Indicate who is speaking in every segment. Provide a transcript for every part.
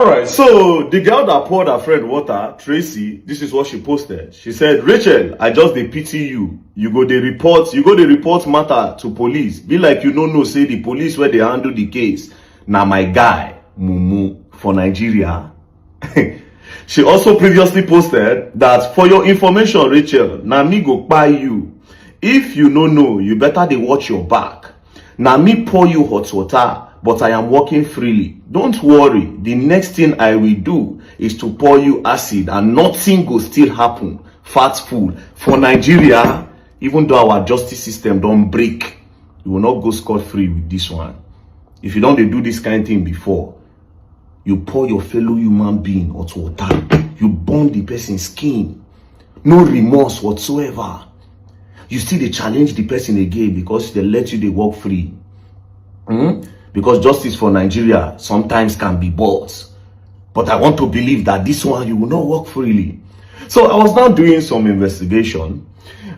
Speaker 1: Alright, so the girl that poured her friend water, Tracy, this is what she posted. She said, Rachel, I just dey pity you. You go the report matter to police. Be like you don't know, say the police where they handle the case. Now my guy, Mumu, for Nigeria. She also previously posted that for your information, Rachel, na me go buy you. If you no know, you better dey watch your back. Na me pour you hot water, but I am walking freely. Don't worry, the next thing I will do is to pour you acid and nothing will still happen. Fat fool. For Nigeria, even though our justice system don't break, you will not go scot-free with this one. If you don't do this kind of thing before, you pour your fellow human being hot water. You burn the person's skin. No remorse whatsoever. You still they challenge the person again because they let you they walk free. Because justice for Nigeria sometimes can be bought. But I want to believe that this one you will not walk freely. So I was now doing some investigation.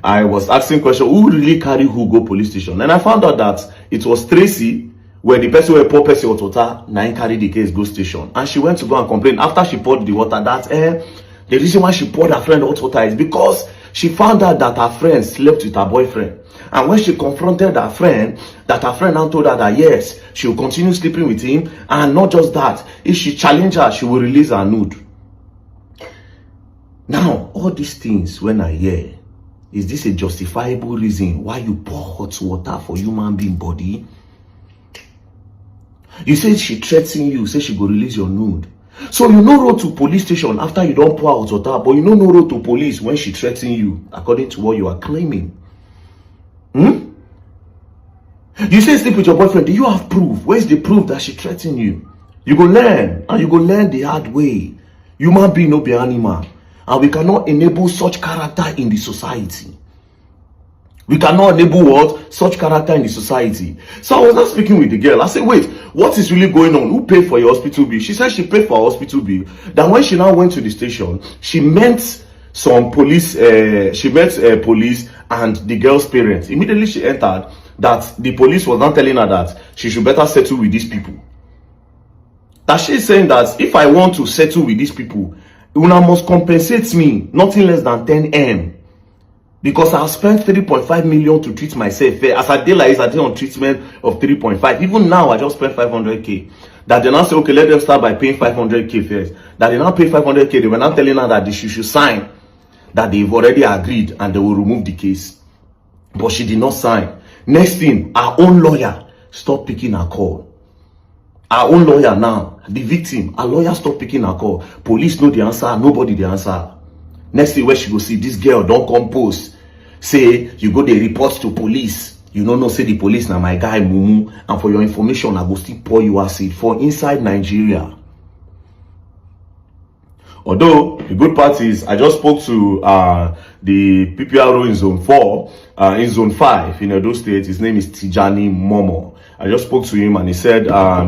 Speaker 1: I was asking questions, who really carry who go police station? And I found out that it was Tracy, where the person who poured person hot water, now carried the case go station. And she went to go and complain after she poured the water that the reason why she poured her friend hot water is because she found out that her friend slept with her boyfriend. And when she confronted her friend, that her friend now told her that yes, she will continue sleeping with him. And not just that, if she challenged her, she will release her nude. Now, all these things, when I hear, is this a justifiable reason why you pour hot water for human being body? You said she threatened you, say she go release your nude. So you no road to police station after you don't pour hot water, but you no road to police when she threatened you, according to what you are claiming. You say sleep with your boyfriend. Do you have proof? Where's the proof that she threatened you? You go learn, and you go learn the hard way. Human being no be animal, and we cannot enable such character in the society. We cannot enable what? Such character in the society. So I was not speaking with the girl. I said, wait, what is really going on? Who paid for your hospital bill? She said she paid for her hospital bill. Then when she now went to the station, she met some police, police and the girl's parents. Immediately she entered, that the police was not telling her that she should better settle with these people. That she's saying that if I want to settle with these people, una must compensate me nothing less than 10M. Because I spent 3.5 million to treat myself. As I did like this, I did on treatment of 3.5. Even now, I just spent 500K. That they now say, okay, let them start by paying 500K first. That they now pay 500K. They were now telling her that she should sign. That they've already agreed and they will remove the case. But she did not sign. Next thing, our own lawyer stopped picking her call. Our own lawyer now, the victim, our lawyer stopped picking her call. Police know the answer, nobody the answer. Next thing where she go see this girl don't compose. Say you go the report to police. You don't know say the police now my guy Mumu. And for your information, I go still pour you acid for inside Nigeria. Although the good part is I just spoke to the PPRO in zone 4, in zone 5 in Edo State. His name is Tijani Momo. I just spoke to him and he said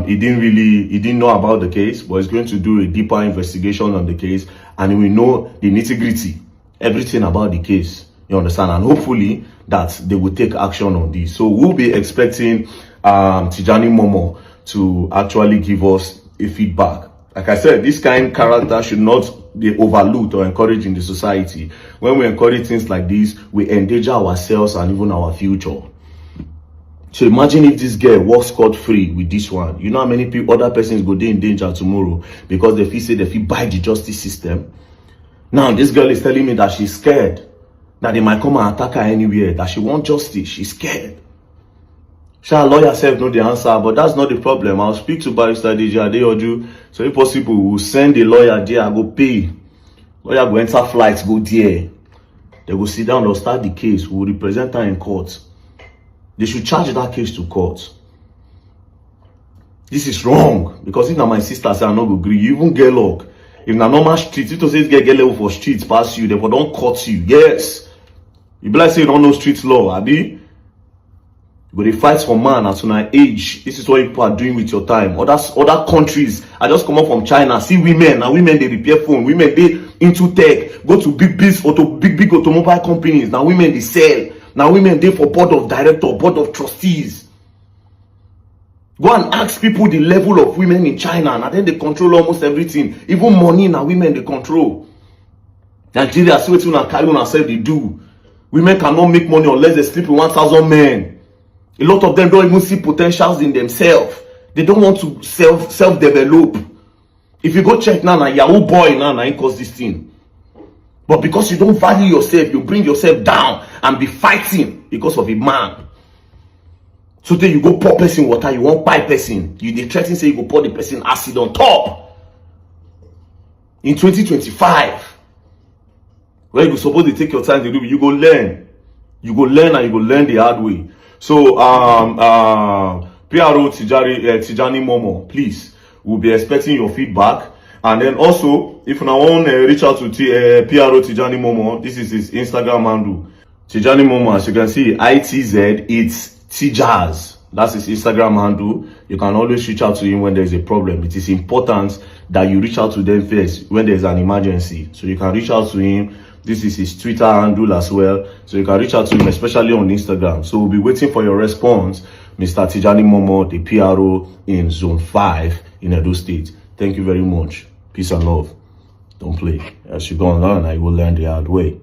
Speaker 1: he didn't know about the case, but he's going to do a deeper investigation on the case and he will know the nitty-gritty, everything about the case. You understand? And hopefully that they will take action on this. So we'll be expecting Tijani Momo to actually give us a feedback. Like I said, this kind of character should not be overlooked or encouraged in the society. When we encourage things like this, we endanger ourselves and even our future. So imagine if this girl walks scot-free with this one. You know how many people, other persons go there in danger tomorrow because they feel say they feel buy the justice system. Now this girl is telling me that she's scared, that they might come and attack her anywhere, that she wants justice. She's scared. Shall lawyer self know the answer, but that's not the problem. I'll speak to Barrister DJ Adeoju. So if possible, we'll send the lawyer there, go pay. Lawyer go enter flights, go there. They will sit down, they'll start the case. We'll represent her in court. They should charge that case to court. This is wrong. Because if now my sister say I not go agree, you even get luck. If na normal street, if to say get level for streets pass you, they don't cut you. Yes. You be like say you don't know street law, abi? But they fight for man at an age. This is what people are doing with your time. Other countries, I just come up from China, see women, and women they repair phone, women they into tech, go to big automobile companies. Now women they sell. Now women they for board of director, board of trustees. Go and ask people the level of women in China, and then they control almost everything. Even money now, women they control. Nigeria, see what you carry on and say they do. Women cannot make money unless they sleep with 1,000 men. A lot of them don't even see potentials in themselves. They don't want to self-develop. If you go check now, Yahoo boy now, he cause this thing. But because you don't value yourself, you bring yourself down and be fighting because of a man. So then you go pour person water, you won't buy person. You dey threaten say you go pour the person acid on top. In 2025, where you supposed to take your time to do, you go learn. You go learn and you go learn the hard way. So PRO Tijani Momo, please, we'll be expecting your feedback. And then also, if you want to reach out to PRO Tijani Momo, this is his Instagram handle. Tijani Momo, as you can see, ITZ, it's Tijaz. That's his Instagram handle. You can always reach out to him when there's a problem. It is important that you reach out to them first when there's an emergency. So you can reach out to him. This is his Twitter handle as well. So you can reach out to him, especially on Instagram. So we'll be waiting for your response, Mr. Tijani Momo, the PRO in Zone 5 in Edo State. Thank you very much. Peace and love. Don't play. As you go on, I will learn the hard way.